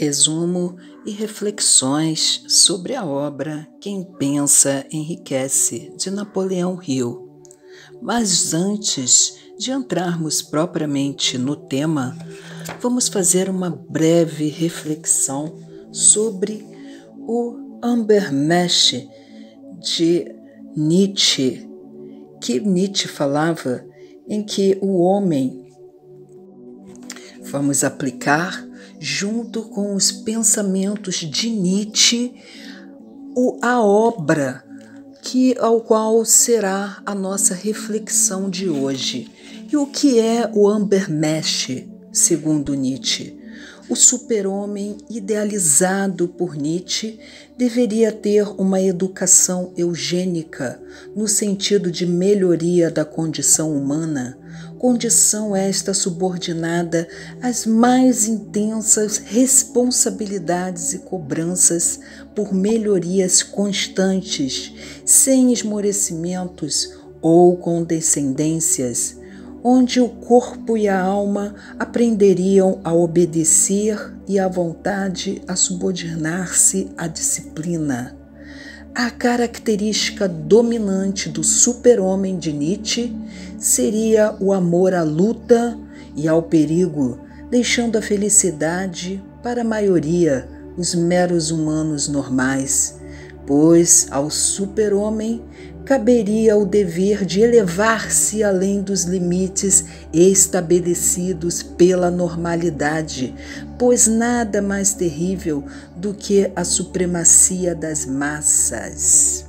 Resumo e reflexões sobre a obra Quem Pensa Enriquece, de Napoleão Hill. Mas antes de entrarmos propriamente no tema, vamos fazer uma breve reflexão sobre o Übermensch de Nietzsche, que Nietzsche falava em que o homem, vamos aplicar junto com os pensamentos de Nietzsche a obra ao qual será a nossa reflexão de hoje. E o que é o Übermensch, segundo Nietzsche? O super-homem idealizado por Nietzsche deveria ter uma educação eugênica, no sentido de melhoria da condição humana, condição esta subordinada às mais intensas responsabilidades e cobranças por melhorias constantes, sem esmorecimentos ou condescendências, onde o corpo e a alma aprenderiam a obedecer e a vontade a subordinar-se à disciplina. A característica dominante do super-homem de Nietzsche seria o amor à luta e ao perigo, deixando a felicidade para a maioria, os meros humanos normais, pois ao super-homem caberia o dever de elevar-se além dos limites estabelecidos pela normalidade, pois nada mais terrível do que a supremacia das massas.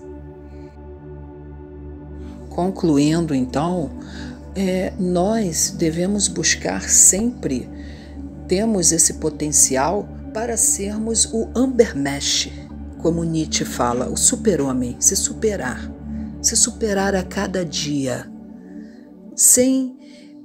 Concluindo, então, nós devemos buscar sempre, temos esse potencial para sermos o Übermensch, como Nietzsche fala, o super-homem, se superar a cada dia, sem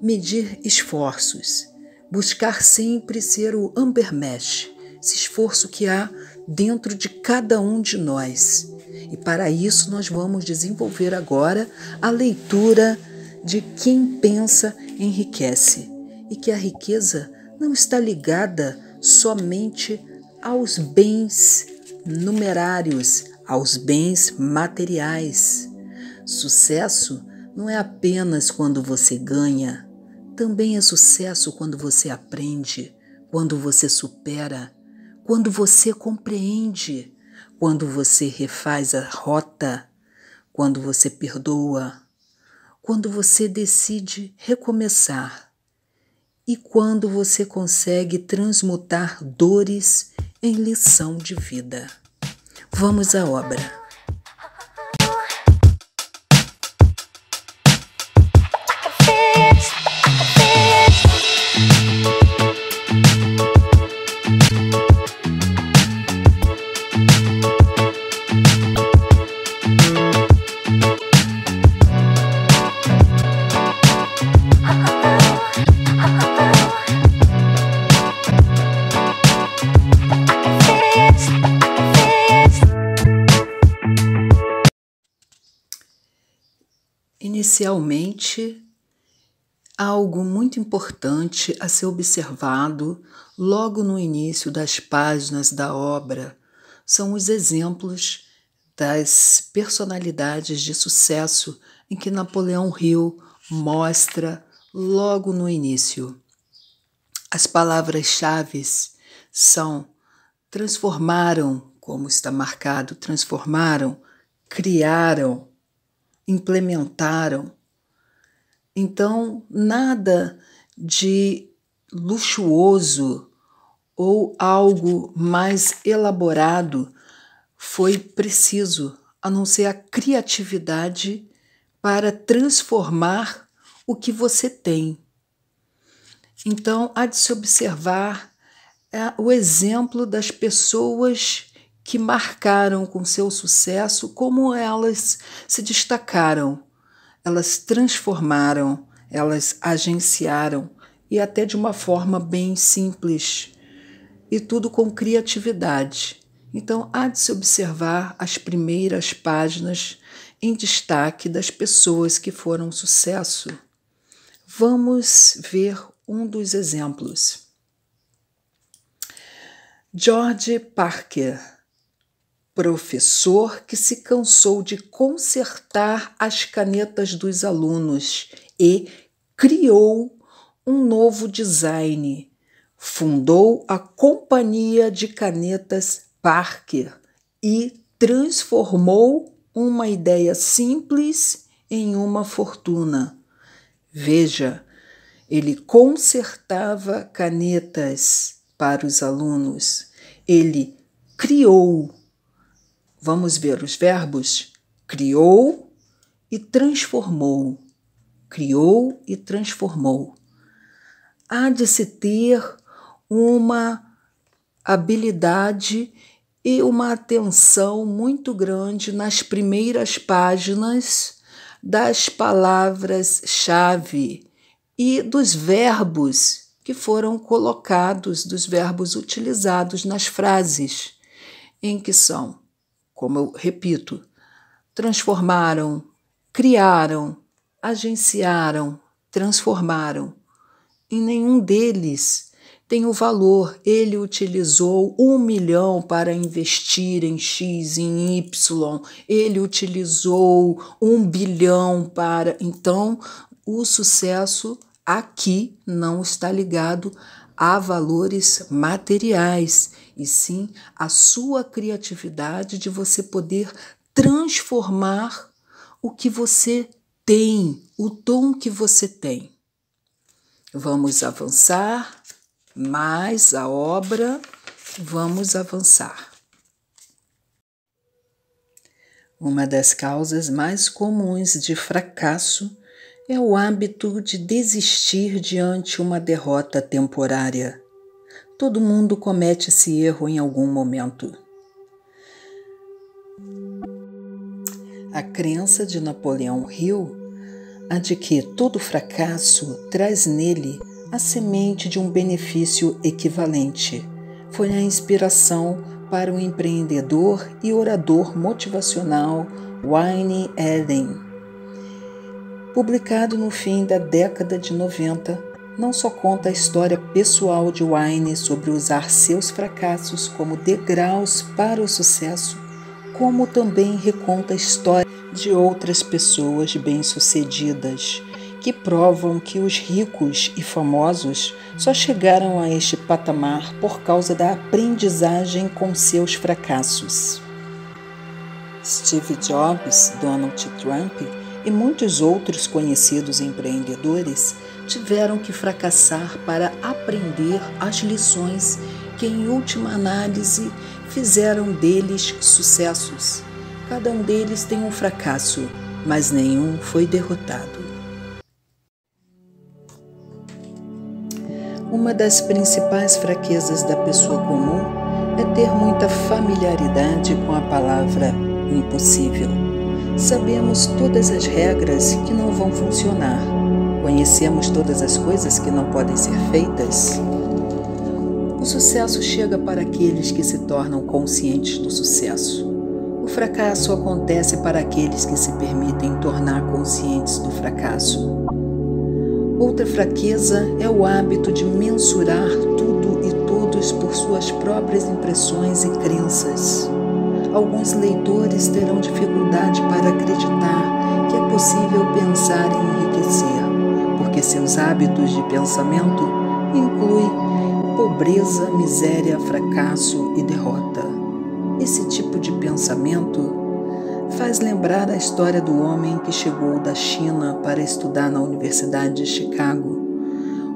medir esforços, buscar sempre ser o Übermensch, esse esforço que há dentro de cada um de nós. E para isso nós vamos desenvolver agora a leitura de Quem Pensa Enriquece, e que a riqueza não está ligada somente aos bens numerários, aos bens materiais. Sucesso não é apenas quando você ganha, também é sucesso quando você aprende, quando você supera, quando você compreende, quando você refaz a rota, quando você perdoa, quando você decide recomeçar e quando você consegue transmutar dores em lição de vida. Vamos à obra. Inicialmente, algo muito importante a ser observado logo no início das páginas da obra são os exemplos das personalidades de sucesso em que Napoleão Hill mostra logo no início. As palavras-chave são transformaram, como está marcado, transformaram, criaram, implementaram. Então, nada de luxuoso ou algo mais elaborado foi preciso, a não ser a criatividade para transformar o que você tem. Então, há de se observar o exemplo das pessoas que marcaram com seu sucesso, como elas se destacaram, elas transformaram, elas agenciaram, e até de uma forma bem simples, e tudo com criatividade. Então, há de se observar as primeiras páginas em destaque das pessoas que foram sucesso. Vamos ver um dos exemplos. George Parker, professor que se cansou de consertar as canetas dos alunos e criou um novo design. Fundou a Companhia de Canetas Parker e transformou uma ideia simples em uma fortuna. Veja, ele consertava canetas para os alunos. Ele criou. Vamos ver os verbos? Criou e transformou. Criou e transformou. Há de se ter uma habilidade e uma atenção muito grande nas primeiras páginas das palavras-chave e dos verbos que foram colocados, dos verbos utilizados nas frases, em que são, como eu repito, transformaram, criaram, agenciaram, transformaram. Em nenhum deles tem o valor. Ele utilizou 1 milhão para investir em X, em Y. Ele utilizou 1 bilhão para... Então, o sucesso aqui não está ligado a valores materiais, e sim a sua criatividade de você poder transformar o que você tem, o dom que você tem. Vamos avançar mais a obra, vamos avançar. Uma das causas mais comuns de fracasso é o hábito de desistir diante uma derrota temporária. Todo mundo comete esse erro em algum momento. A crença de Napoleão Hill, a de que todo fracasso traz nele a semente de um benefício equivalente, foi a inspiração para o empreendedor e orador motivacional Wayne Allen. Publicado no fim da década de 90, não só conta a história pessoal de Wayne sobre usar seus fracassos como degraus para o sucesso, como também reconta a história de outras pessoas bem-sucedidas, que provam que os ricos e famosos só chegaram a este patamar por causa da aprendizagem com seus fracassos. Steve Jobs, Donald Trump e muitos outros conhecidos empreendedores tiveram que fracassar para aprender as lições que, em última análise, fizeram deles sucessos. Cada um deles tem um fracasso, mas nenhum foi derrotado. Uma das principais fraquezas da pessoa comum é ter muita familiaridade com a palavra impossível. Sabemos todas as regras que não vão funcionar. Conhecemos todas as coisas que não podem ser feitas. O sucesso chega para aqueles que se tornam conscientes do sucesso. O fracasso acontece para aqueles que se permitem tornar conscientes do fracasso. Outra fraqueza é o hábito de mensurar tudo e todos por suas próprias impressões e crenças. Alguns leitores terão dificuldade para acreditar que é possível pensar e enriquecer, porque seus hábitos de pensamento incluem pobreza, miséria, fracasso e derrota. Esse tipo de pensamento faz lembrar a história do homem que chegou da China para estudar na Universidade de Chicago.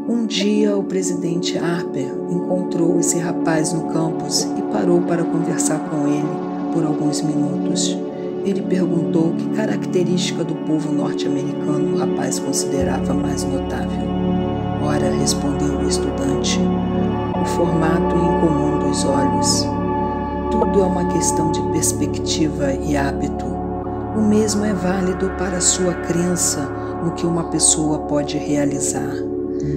Um dia, o presidente Harper encontrou esse rapaz no campus e parou para conversar com ele por alguns minutos. Ele perguntou que característica do povo norte-americano o rapaz considerava mais notável. Ora, respondeu o estudante, o formato incomum dos olhos. Tudo é uma questão de perspectiva e hábito. O mesmo é válido para a sua crença no que uma pessoa pode realizar.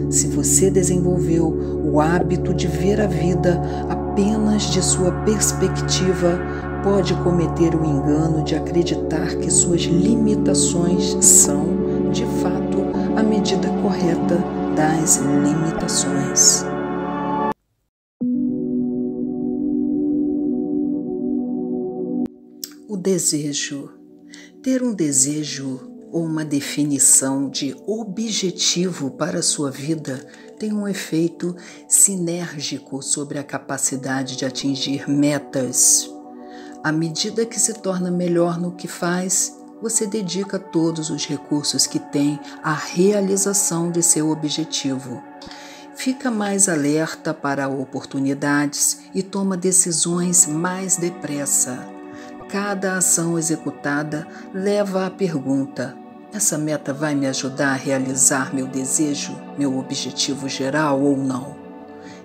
Se você desenvolveu o hábito de ver a vida apenas de sua perspectiva, pode cometer o engano de acreditar que suas limitações são, de fato, a medida correta das limitações. desejo. Ter um desejo ou uma definição de objetivo para a sua vida tem um efeito sinérgico sobre a capacidade de atingir metas. À medida que se torna melhor no que faz, você dedica todos os recursos que tem à realização de seu objetivo. Fica mais alerta para oportunidades e toma decisões mais depressa. Cada ação executada leva à pergunta: essa meta vai me ajudar a realizar meu desejo, meu objetivo geral ou não?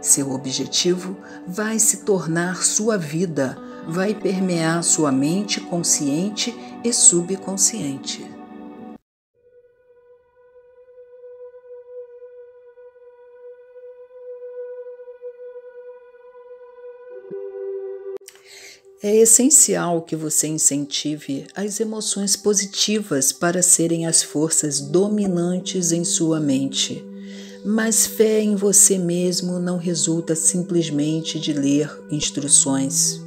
Seu objetivo vai se tornar sua vida, vai permear sua mente consciente e subconsciente. É essencial que você incentive as emoções positivas para serem as forças dominantes em sua mente. Mas fé em você mesmo não resulta simplesmente de ler instruções.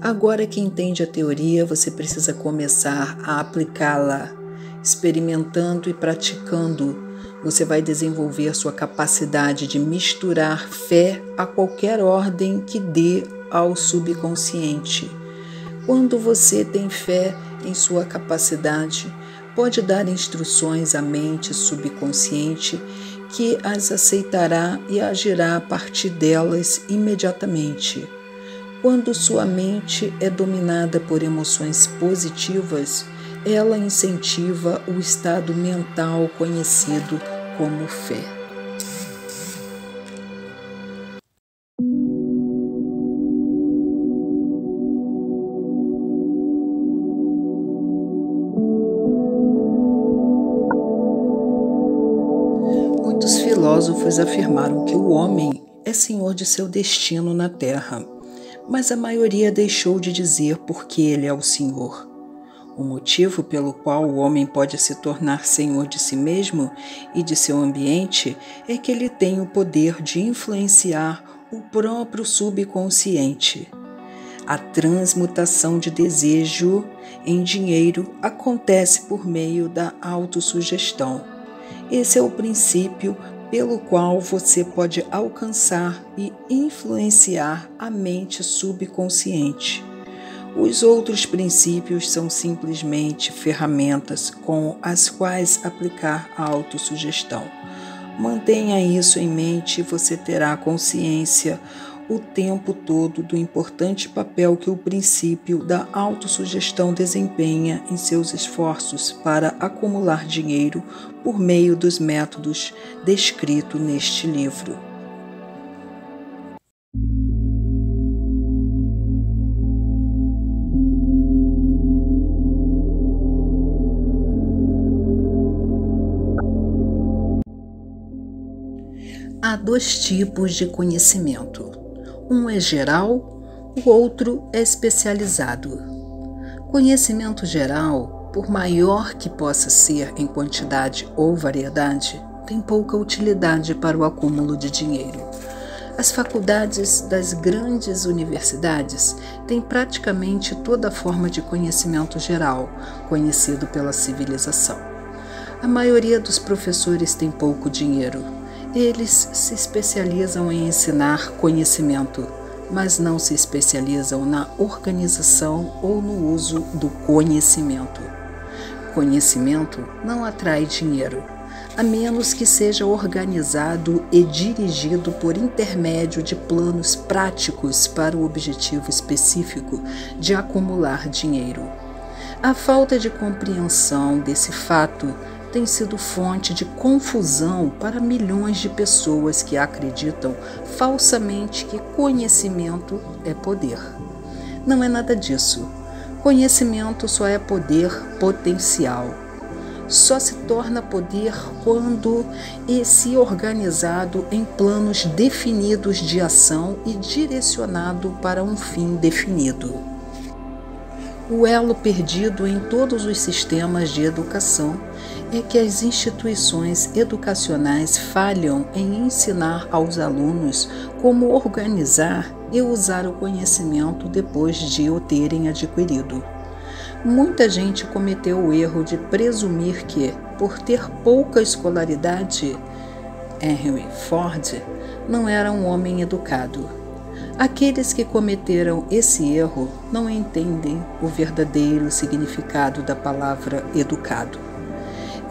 Agora que entende a teoria, você precisa começar a aplicá-la. Experimentando e praticando, você vai desenvolver sua capacidade de misturar fé a qualquer ordem que dê ao subconsciente. Quando você tem fé em sua capacidade, pode dar instruções à mente subconsciente que as aceitará e agirá a partir delas imediatamente. Quando sua mente é dominada por emoções positivas, ela incentiva o estado mental conhecido como fé. Muitos filósofos afirmaram que o homem é senhor de seu destino na Terra, mas a maioria deixou de dizer por que ele é o senhor. O motivo pelo qual o homem pode se tornar senhor de si mesmo e de seu ambiente é que ele tem o poder de influenciar o próprio subconsciente. A transmutação de desejo em dinheiro acontece por meio da autossugestão. Esse é o princípio pelo qual você pode alcançar e influenciar a mente subconsciente. Os outros princípios são simplesmente ferramentas com as quais aplicar a autossugestão. Mantenha isso em mente e você terá consciência o tempo todo do importante papel que o princípio da autossugestão desempenha em seus esforços para acumular dinheiro por meio dos métodos descritos neste livro. Há dois tipos de conhecimento. Um é geral, o outro é especializado. Conhecimento geral, por maior que possa ser em quantidade ou variedade, tem pouca utilidade para o acúmulo de dinheiro. As faculdades das grandes universidades têm praticamente toda forma de conhecimento geral, conhecido pela civilização. A maioria dos professores tem pouco dinheiro. Eles se especializam em ensinar conhecimento, mas não se especializam na organização ou no uso do conhecimento. Conhecimento não atrai dinheiro, a menos que seja organizado e dirigido por intermédio de planos práticos para o objetivo específico de acumular dinheiro. A falta de compreensão desse fato tem sido fonte de confusão para milhões de pessoas que acreditam falsamente que conhecimento é poder. Não é nada disso. Conhecimento só é poder potencial. Só se torna poder quando é se organizado em planos definidos de ação e direcionado para um fim definido. O elo perdido em todos os sistemas de educação é que as instituições educacionais falham em ensinar aos alunos como organizar e usar o conhecimento depois de o terem adquirido. Muita gente cometeu o erro de presumir que, por ter pouca escolaridade, Henry Ford não era um homem educado. Aqueles que cometeram esse erro não entendem o verdadeiro significado da palavra educado.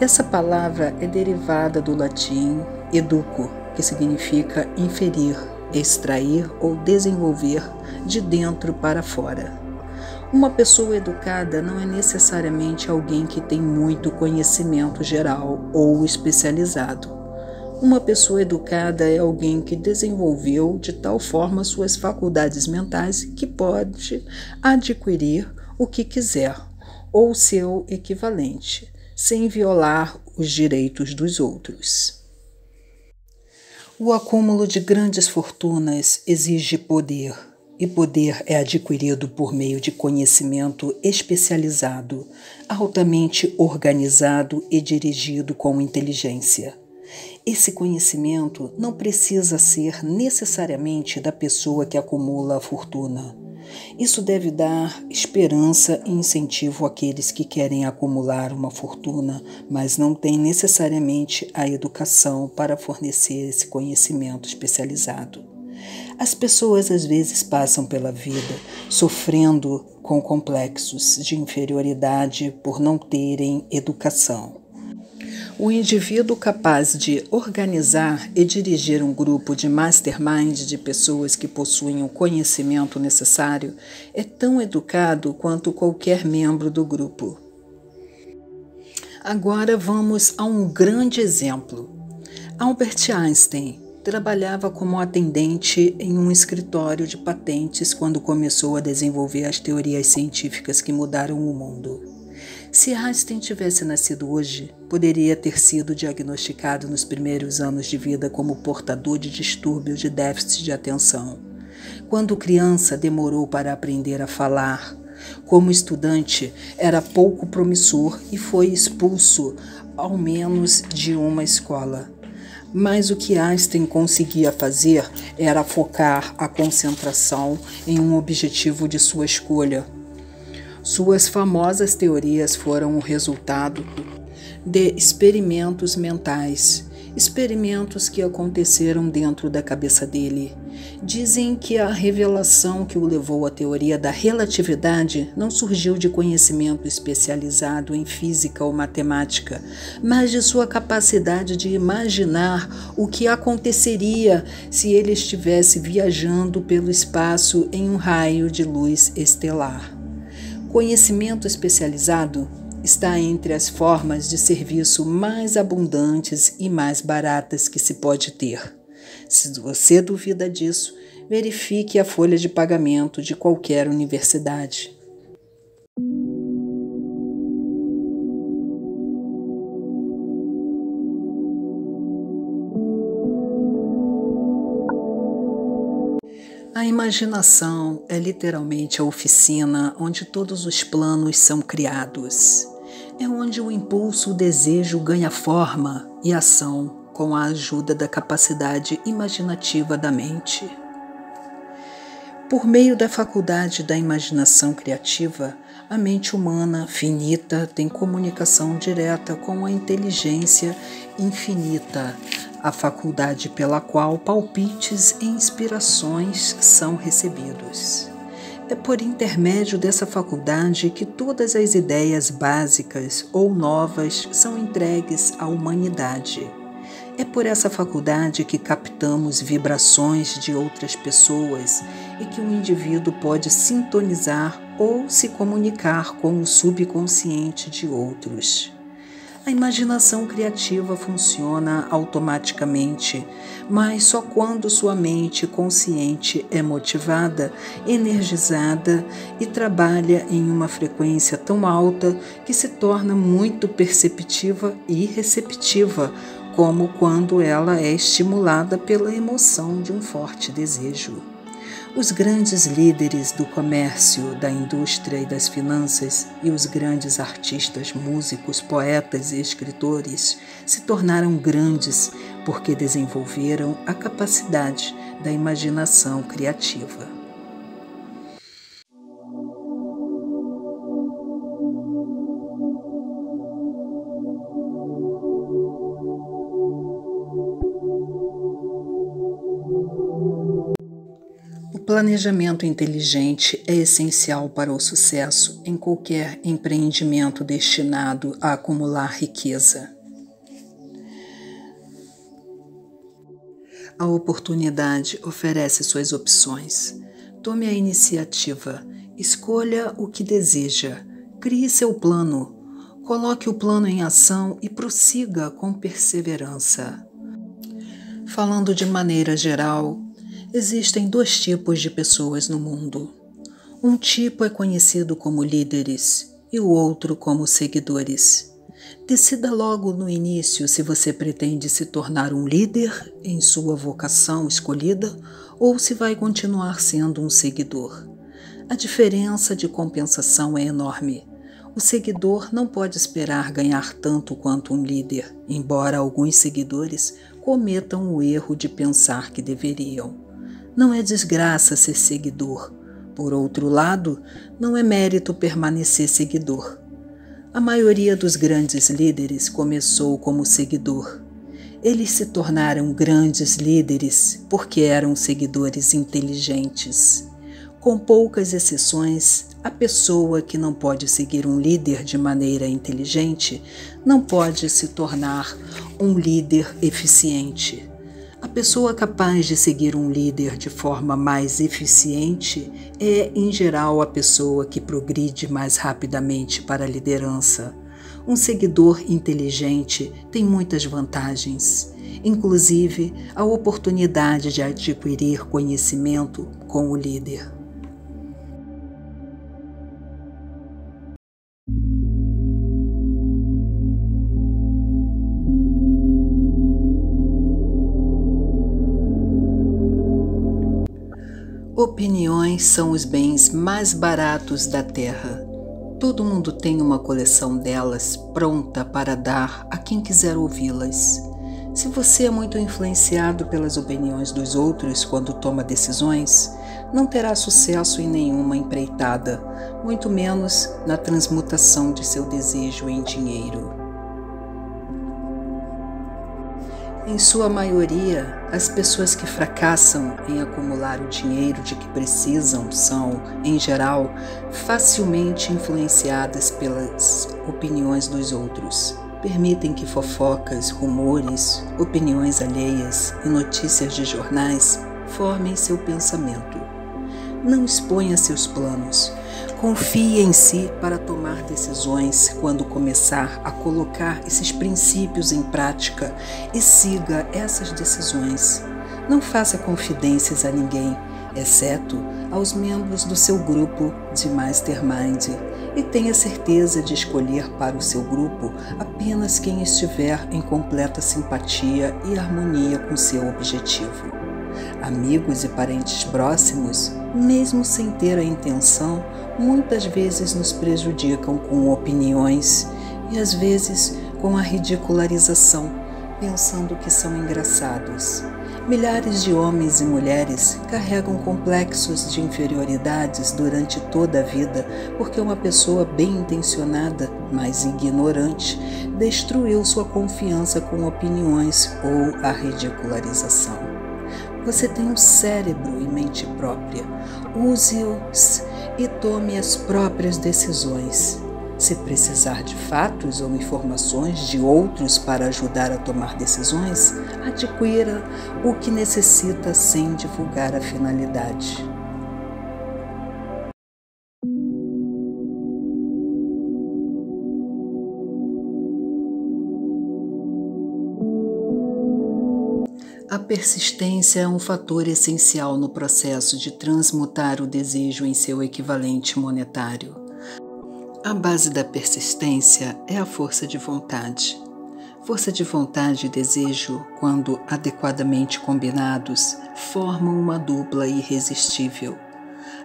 Essa palavra é derivada do latim educo, que significa inferir, extrair ou desenvolver de dentro para fora. Uma pessoa educada não é necessariamente alguém que tem muito conhecimento geral ou especializado. Uma pessoa educada é alguém que desenvolveu de tal forma suas faculdades mentais que pode adquirir o que quiser ou seu equivalente, sem violar os direitos dos outros. O acúmulo de grandes fortunas exige poder, e poder é adquirido por meio de conhecimento especializado, altamente organizado e dirigido com inteligência. Esse conhecimento não precisa ser necessariamente da pessoa que acumula a fortuna. Isso deve dar esperança e incentivo àqueles que querem acumular uma fortuna, mas não têm necessariamente a educação para fornecer esse conhecimento especializado. As pessoas às vezes passam pela vida sofrendo com complexos de inferioridade por não terem educação. O indivíduo capaz de organizar e dirigir um grupo de mastermind de pessoas que possuem o conhecimento necessário é tão educado quanto qualquer membro do grupo. Agora vamos a um grande exemplo. Albert Einstein trabalhava como atendente em um escritório de patentes quando começou a desenvolver as teorias científicas que mudaram o mundo. Se Einstein tivesse nascido hoje, poderia ter sido diagnosticado nos primeiros anos de vida como portador de distúrbio de déficit de atenção. Quando criança, demorou para aprender a falar. Como estudante, era pouco promissor e foi expulso, ao menos, de uma escola. Mas o que Einstein conseguia fazer era focar a concentração em um objetivo de sua escolha. Suas famosas teorias foram o resultado de experimentos mentais, experimentos que aconteceram dentro da cabeça dele. Dizem que a revelação que o levou à teoria da relatividade não surgiu de conhecimento especializado em física ou matemática, mas de sua capacidade de imaginar o que aconteceria se ele estivesse viajando pelo espaço em um raio de luz estelar. Conhecimento especializado está entre as formas de serviço mais abundantes e mais baratas que se pode ter. Se você duvida disso, verifique a folha de pagamento de qualquer universidade. A imaginação é literalmente a oficina onde todos os planos são criados. É onde o impulso, o desejo ganha forma e ação com a ajuda da capacidade imaginativa da mente. Por meio da faculdade da imaginação criativa, a mente humana finita tem comunicação direta com a inteligência infinita, a faculdade pela qual palpites e inspirações são recebidos. É por intermédio dessa faculdade que todas as ideias básicas ou novas são entregues à humanidade. É por essa faculdade que captamos vibrações de outras pessoas e que um indivíduo pode sintonizar ou se comunicar com o subconsciente de outros. A imaginação criativa funciona automaticamente, mas só quando sua mente consciente é motivada, energizada e trabalha em uma frequência tão alta que se torna muito perceptiva e receptiva, como quando ela é estimulada pela emoção de um forte desejo. Os grandes líderes do comércio, da indústria e das finanças e os grandes artistas, músicos, poetas e escritores se tornaram grandes porque desenvolveram a capacidade da imaginação criativa. planejamento inteligente é essencial para o sucesso em qualquer empreendimento destinado a acumular riqueza. A oportunidade oferece suas opções. Tome a iniciativa, escolha o que deseja, crie seu plano, coloque o plano em ação e prossiga com perseverança. Falando de maneira geral, existem 2 tipos de pessoas no mundo. Um tipo é conhecido como líderes e o outro como seguidores. Decida logo no início se você pretende se tornar um líder em sua vocação escolhida ou se vai continuar sendo um seguidor. A diferença de compensação é enorme. O seguidor não pode esperar ganhar tanto quanto um líder, embora alguns seguidores cometam o erro de pensar que deveriam. Não é desgraça ser seguidor. Por outro lado, não é mérito permanecer seguidor. A maioria dos grandes líderes começou como seguidor. Eles se tornaram grandes líderes porque eram seguidores inteligentes. Com poucas exceções, a pessoa que não pode seguir um líder de maneira inteligente não pode se tornar um líder eficiente. A pessoa capaz de seguir um líder de forma mais eficiente é, em geral, a pessoa que progride mais rapidamente para a liderança. Um seguidor inteligente tem muitas vantagens, inclusive a oportunidade de adquirir conhecimento com o líder. Opiniões são os bens mais baratos da Terra. Todo mundo tem uma coleção delas pronta para dar a quem quiser ouvi-las. Se você é muito influenciado pelas opiniões dos outros quando toma decisões, não terá sucesso em nenhuma empreitada, muito menos na transmutação de seu desejo em dinheiro. Em sua maioria, as pessoas que fracassam em acumular o dinheiro de que precisam são, em geral, facilmente influenciadas pelas opiniões dos outros. Permitem que fofocas, rumores, opiniões alheias e notícias de jornais formem seu pensamento. Não exponha seus planos. Confie em si para tomar decisões quando começar a colocar esses princípios em prática e siga essas decisões. Não faça confidências a ninguém, exceto aos membros do seu grupo de Mastermind, e tenha certeza de escolher para o seu grupo apenas quem estiver em completa simpatia e harmonia com seu objetivo. Amigos e parentes próximos, mesmo sem ter a intenção, muitas vezes nos prejudicam com opiniões e às vezes com a ridicularização, pensando que são engraçados. Milhares de homens e mulheres carregam complexos de inferioridades durante toda a vida porque uma pessoa bem intencionada, mas ignorante, destruiu sua confiança com opiniões ou a ridicularização. Você tem um cérebro e mente própria. Use-os e tome as próprias decisões. Se precisar de fatos ou informações de outros para ajudar a tomar decisões, adquira o que necessita sem divulgar a finalidade. A persistência é um fator essencial no processo de transmutar o desejo em seu equivalente monetário. A base da persistência é a força de vontade. Força de vontade e desejo, quando adequadamente combinados, formam uma dupla irresistível.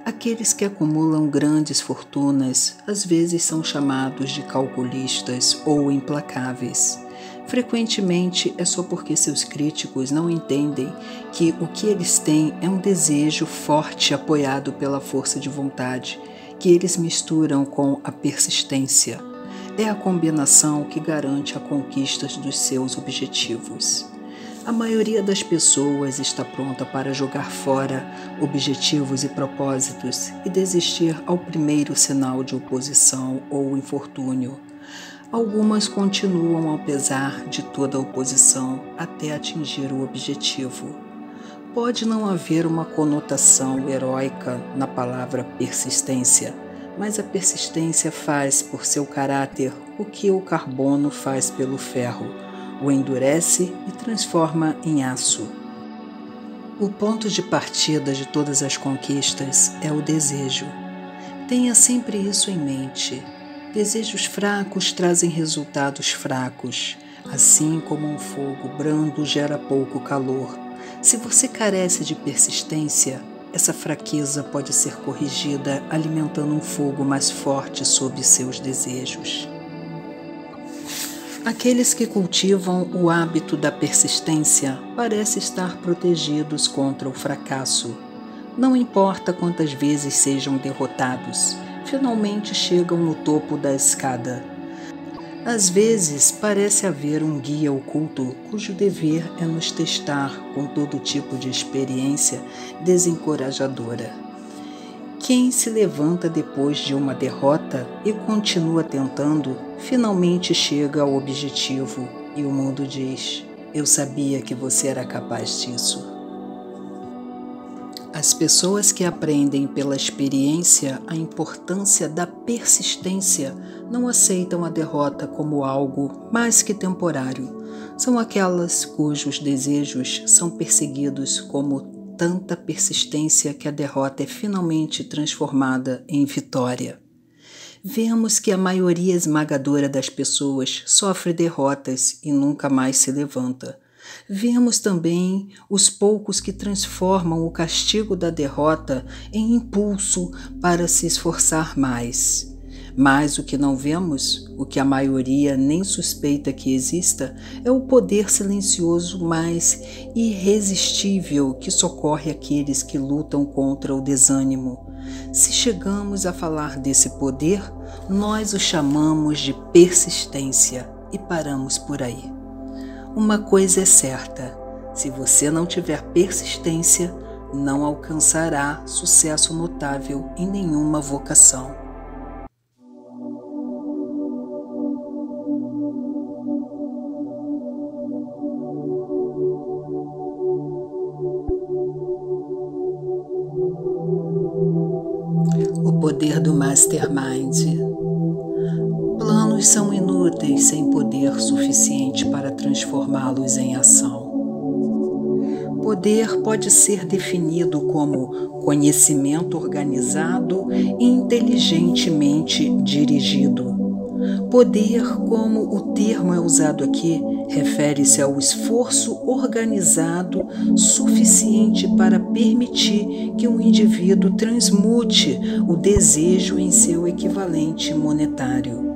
Aqueles que acumulam grandes fortunas às vezes são chamados de calculistas ou implacáveis. Frequentemente é só porque seus críticos não entendem que o que eles têm é um desejo forte apoiado pela força de vontade, que eles misturam com a persistência. É a combinação que garante a conquista dos seus objetivos. A maioria das pessoas está pronta para jogar fora objetivos e propósitos e desistir ao primeiro sinal de oposição ou infortúnio. Algumas continuam apesar de toda a oposição até atingir o objetivo. Pode não haver uma conotação heróica na palavra persistência, mas a persistência faz por seu caráter o que o carbono faz pelo ferro, o endurece e transforma em aço. O ponto de partida de todas as conquistas é o desejo. Tenha sempre isso em mente. Desejos fracos trazem resultados fracos, assim como um fogo brando gera pouco calor. Se você carece de persistência, essa fraqueza pode ser corrigida alimentando um fogo mais forte sob seus desejos. Aqueles que cultivam o hábito da persistência parecem estar protegidos contra o fracasso. Não importa quantas vezes sejam derrotados, finalmente chegam no topo da escada. Às vezes parece haver um guia oculto cujo dever é nos testar com todo tipo de experiência desencorajadora. Quem se levanta depois de uma derrota e continua tentando, finalmente chega ao objetivo e o mundo diz: "Eu sabia que você era capaz disso." As pessoas que aprendem pela experiência a importância da persistência não aceitam a derrota como algo mais que temporário. São aquelas cujos desejos são perseguidos como tanta persistência que a derrota é finalmente transformada em vitória. Vemos que a maioria esmagadora das pessoas sofre derrotas e nunca mais se levanta. Vemos também os poucos que transformam o castigo da derrota em impulso para se esforçar mais. Mas o que não vemos, o que a maioria nem suspeita que exista, é o poder silencioso mais irresistível que socorre aqueles que lutam contra o desânimo. Se chegamos a falar desse poder, nós o chamamos de persistência e paramos por aí. Uma coisa é certa: se você não tiver persistência, não alcançará sucesso notável em nenhuma vocação. O poder do Mastermind. Planos são inúteis sem poder suficiente para transformá-los em ação. Poder pode ser definido como conhecimento organizado e inteligentemente dirigido. Poder, como o termo é usado aqui, refere-se ao esforço organizado suficiente para permitir que um indivíduo transmute o desejo em seu equivalente monetário.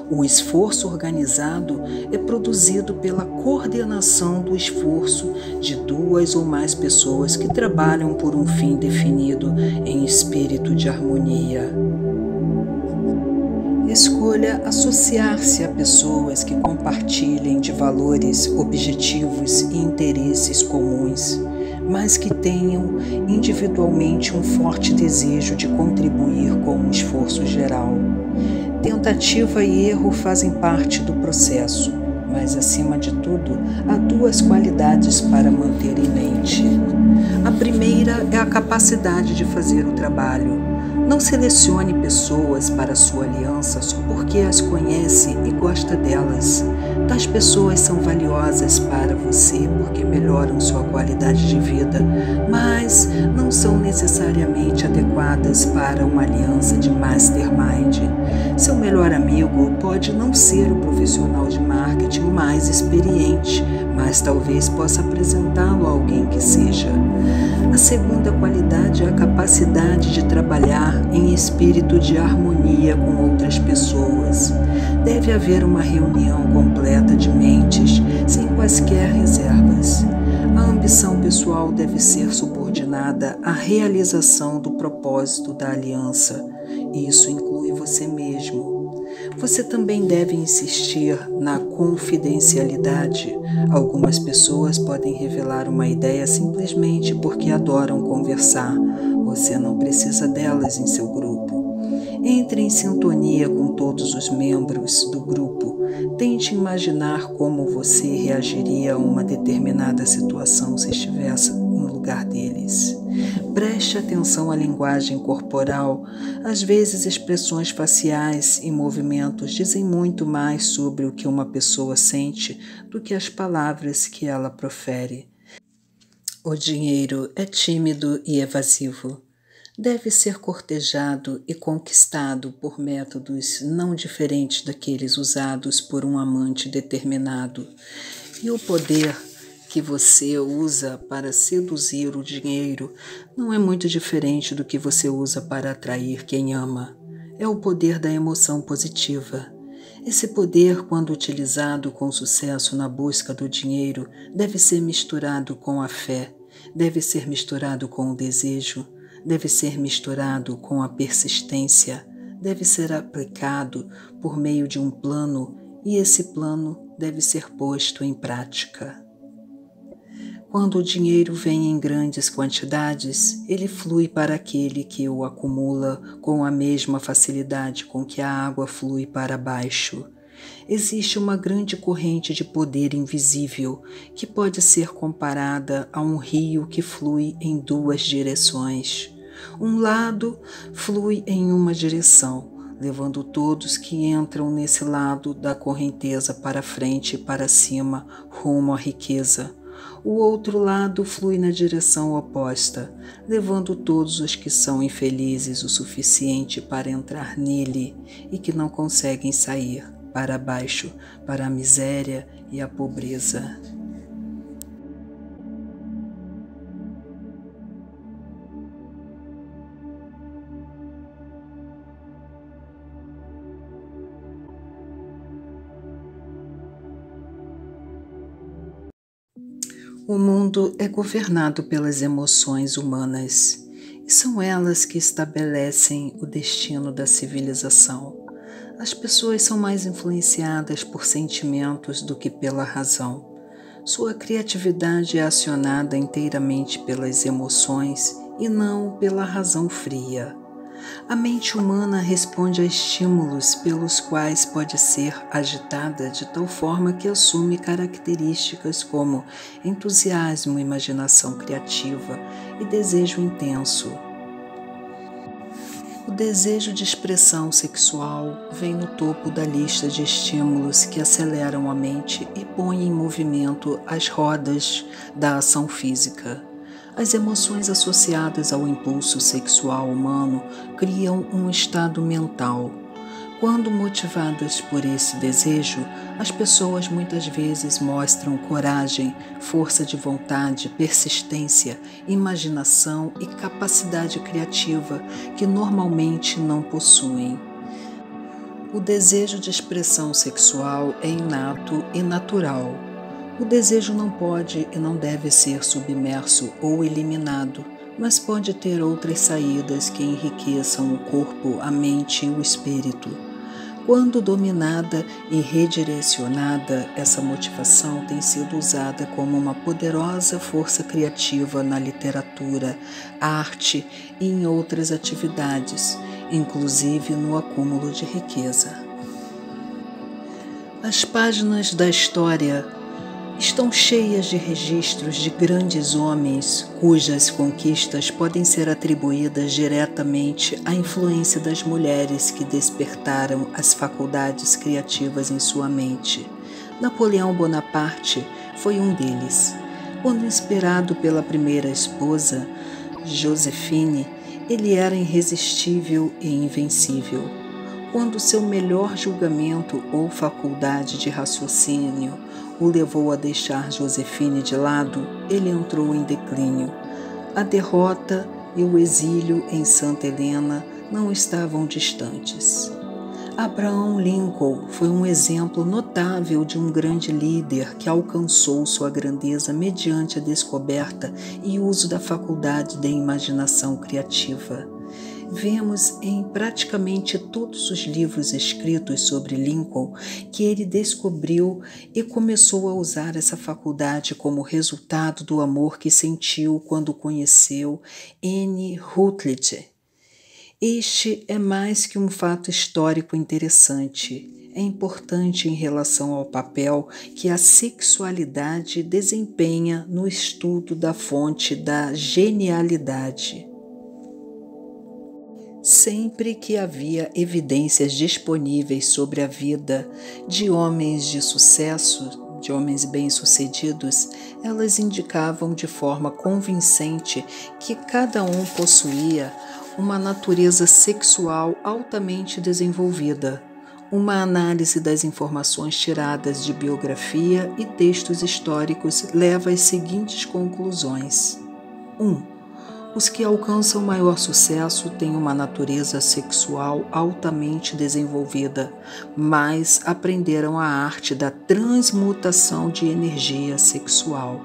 O esforço organizado é produzido pela coordenação do esforço de duas ou mais pessoas que trabalham por um fim definido em espírito de harmonia. Escolha associar-se a pessoas que compartilhem de valores, objetivos e interesses comuns, mas que tenham individualmente um forte desejo de contribuir com o esforço geral. Tentativa e erro fazem parte do processo, mas, acima de tudo, há duas qualidades para manter em mente. A primeira é a capacidade de fazer o trabalho. Não selecione pessoas para sua aliança só porque as conhece e gosta delas. Tais pessoas são valiosas para você porque melhoram sua qualidade de vida, mas não são necessariamente adequadas para uma aliança de mastermind. Seu melhor amigo pode não ser o profissional de marketing mais experiente, mas talvez possa apresentá-lo a alguém que seja. A segunda qualidade é a capacidade de trabalhar em espírito de harmonia com outras pessoas. Deve haver uma reunião completa de mentes, sem quaisquer reservas. A ambição pessoal deve ser subordinada à realização do propósito da aliança. Isso inclui você mesmo. Você também deve insistir na confidencialidade. Algumas pessoas podem revelar uma ideia simplesmente porque adoram conversar. Você não precisa delas em seu grupo. Entre em sintonia com todos os membros do grupo. Tente imaginar como você reagiria a uma determinada situação se estivesse no lugar deles. Preste atenção à linguagem corporal. Às vezes, expressões faciais e movimentos dizem muito mais sobre o que uma pessoa sente do que as palavras que ela profere. O dinheiro é tímido e evasivo. Deve ser cortejado e conquistado por métodos não diferentes daqueles usados por um amante determinado. E o poder que você usa para seduzir o dinheiro não é muito diferente do que você usa para atrair quem ama. É o poder da emoção positiva. Esse poder, quando utilizado com sucesso na busca do dinheiro, deve ser misturado com a fé, deve ser misturado com o desejo, deve ser misturado com a persistência, deve ser aplicado por meio de um plano e esse plano deve ser posto em prática. Quando o dinheiro vem em grandes quantidades, ele flui para aquele que o acumula com a mesma facilidade com que a água flui para baixo. Existe uma grande corrente de poder invisível que pode ser comparada a um rio que flui em duas direções. Um lado flui em uma direção, levando todos que entram nesse lado da correnteza para frente e para cima, rumo à riqueza. O outro lado flui na direção oposta, levando todos os que são infelizes o suficiente para entrar nele e que não conseguem sair para baixo, para a miséria e a pobreza. O mundo é governado pelas emoções humanas e são elas que estabelecem o destino da civilização. As pessoas são mais influenciadas por sentimentos do que pela razão. Sua criatividade é acionada inteiramente pelas emoções e não pela razão fria. A mente humana responde a estímulos pelos quais pode ser agitada de tal forma que assume características como entusiasmo, imaginação criativa e desejo intenso. O desejo de expressão sexual vem no topo da lista de estímulos que aceleram a mente e põem em movimento as rodas da ação física. As emoções associadas ao impulso sexual humano criam um estado mental. Quando motivadas por esse desejo, as pessoas muitas vezes mostram coragem, força de vontade, persistência, imaginação e capacidade criativa que normalmente não possuem. O desejo de expressão sexual é inato e natural. O desejo não pode e não deve ser submerso ou eliminado, mas pode ter outras saídas que enriqueçam o corpo, a mente e o espírito. Quando dominada e redirecionada, essa motivação tem sido usada como uma poderosa força criativa na literatura, arte e em outras atividades, inclusive no acúmulo de riqueza. As páginas da história estão cheias de registros de grandes homens cujas conquistas podem ser atribuídas diretamente à influência das mulheres que despertaram as faculdades criativas em sua mente. Napoleão Bonaparte foi um deles. Quando inspirado pela primeira esposa, Joséphine, ele era irresistível e invencível. Quando seu melhor julgamento ou faculdade de raciocínio o levou a deixar Joséphine de lado, ele entrou em declínio. A derrota e o exílio em Santa Helena não estavam distantes. Abraham Lincoln foi um exemplo notável de um grande líder que alcançou sua grandeza mediante a descoberta e uso da faculdade de imaginação criativa. vemos em praticamente todos os livros escritos sobre Lincoln que ele descobriu e começou a usar essa faculdade como resultado do amor que sentiu quando conheceu Anne Rutledge. Este é mais que um fato histórico interessante. É importante em relação ao papel que a sexualidade desempenha no estudo da fonte da genialidade. Sempre que havia evidências disponíveis sobre a vida de homens de sucesso, de homens bem-sucedidos, elas indicavam de forma convincente que cada um possuía uma natureza sexual altamente desenvolvida. Uma análise das informações tiradas de biografia e textos históricos leva às seguintes conclusões. 1. Os que alcançam maior sucesso têm uma natureza sexual altamente desenvolvida, mas aprenderam a arte da transmutação de energia sexual.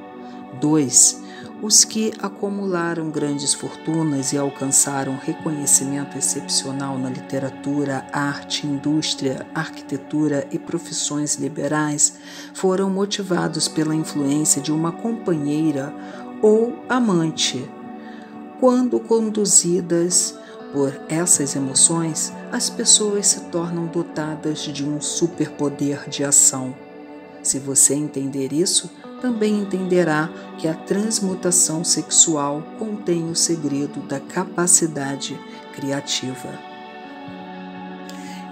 2. Os que acumularam grandes fortunas e alcançaram reconhecimento excepcional na literatura, arte, indústria, arquitetura e profissões liberais foram motivados pela influência de uma companheira ou amante. Quando conduzidas por essas emoções, as pessoas se tornam dotadas de um superpoder de ação. Se você entender isso, também entenderá que a transmutação sexual contém o segredo da capacidade criativa.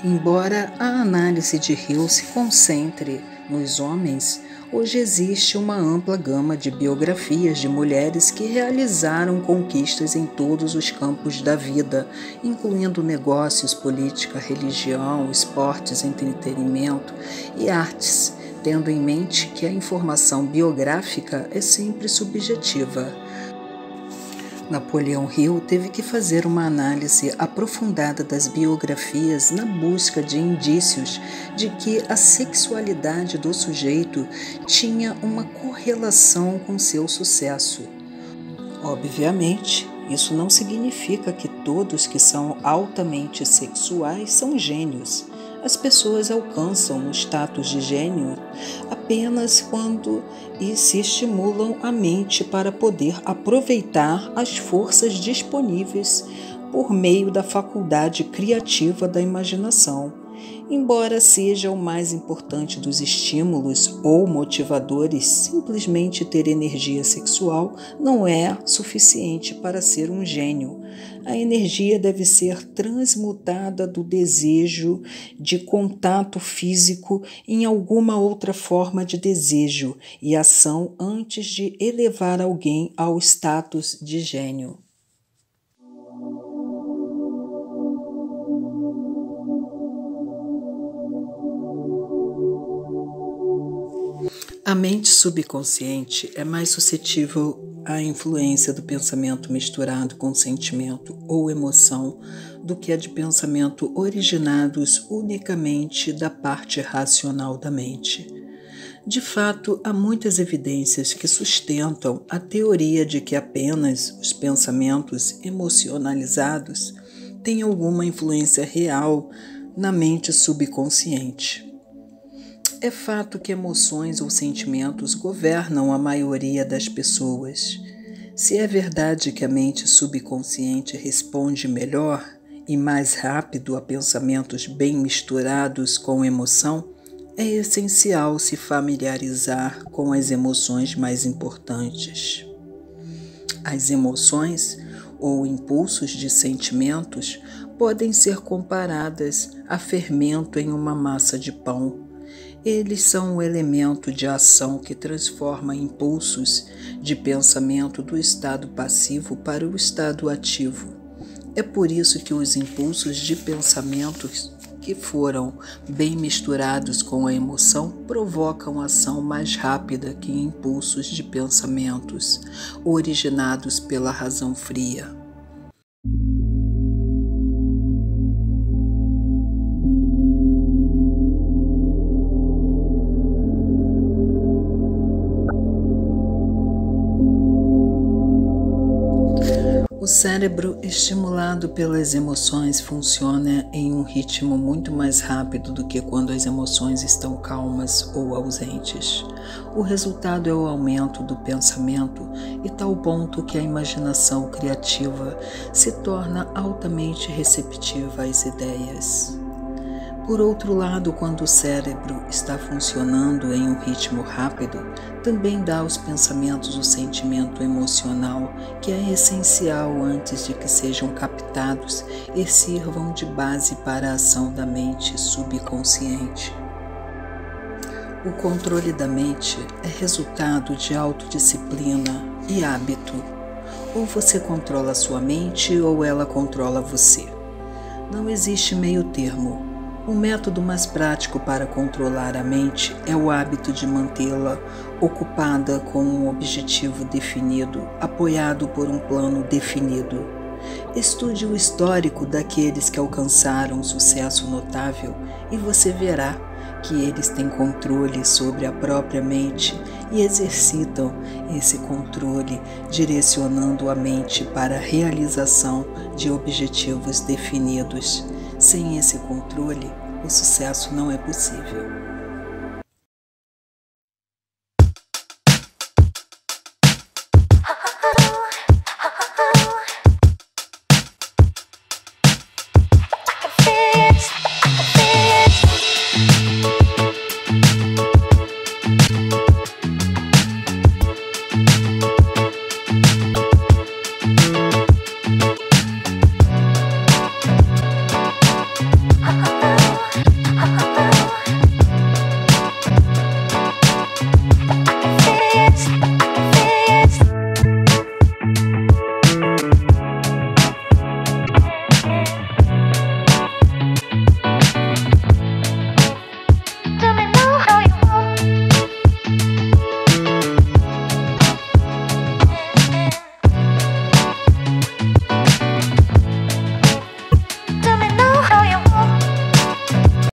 Embora a análise de Hill se concentre nos homens, hoje existe uma ampla gama de biografias de mulheres que realizaram conquistas em todos os campos da vida, incluindo negócios, política, religião, esportes, entretenimento e artes, tendo em mente que a informação biográfica é sempre subjetiva. Napoleão Hill teve que fazer uma análise aprofundada das biografias na busca de indícios de que a sexualidade do sujeito tinha uma correlação com seu sucesso. Obviamente, isso não significa que todos que são altamente sexuais são gênios. As pessoas alcançam o status de gênio apenas quando se estimulam a mente para poder aproveitar as forças disponíveis por meio da faculdade criativa da imaginação. Embora seja o mais importante dos estímulos ou motivadores, simplesmente ter energia sexual não é suficiente para ser um gênio. A energia deve ser transmutada do desejo de contato físico em alguma outra forma de desejo e ação antes de elevar alguém ao status de gênio. A mente subconsciente é mais suscetível à influência do pensamento misturado com sentimento ou emoção do que a de pensamento originados unicamente da parte racional da mente. De fato, há muitas evidências que sustentam a teoria de que apenas os pensamentos emocionalizados têm alguma influência real na mente subconsciente. É fato que emoções ou sentimentos governam a maioria das pessoas. Se é verdade que a mente subconsciente responde melhor e mais rápido a pensamentos bem misturados com emoção, é essencial se familiarizar com as emoções mais importantes. As emoções ou impulsos de sentimentos podem ser comparadas a fermento em uma massa de pão. Eles são o elemento de ação que transforma impulsos de pensamento do estado passivo para o estado ativo. É por isso que os impulsos de pensamentos que foram bem misturados com a emoção provocam ação mais rápida que impulsos de pensamentos originados pela razão fria. O cérebro, estimulado pelas emoções, funciona em um ritmo muito mais rápido do que quando as emoções estão calmas ou ausentes. O resultado é o aumento do pensamento e tal ponto que a imaginação criativa se torna altamente receptiva às ideias. Por outro lado, quando o cérebro está funcionando em um ritmo rápido, também dá aos pensamentos o sentimento emocional que é essencial antes de que sejam captados e sirvam de base para a ação da mente subconsciente. O controle da mente é resultado de autodisciplina e hábito. Ou você controla a sua mente ou ela controla você. Não existe meio termo. O método mais prático para controlar a mente é o hábito de mantê-la ocupada com um objetivo definido, apoiado por um plano definido. Estude o histórico daqueles que alcançaram sucesso notável e você verá que eles têm controle sobre a própria mente e exercitam esse controle, direcionando a mente para a realização de objetivos definidos. Sem esse controle, o sucesso não é possível.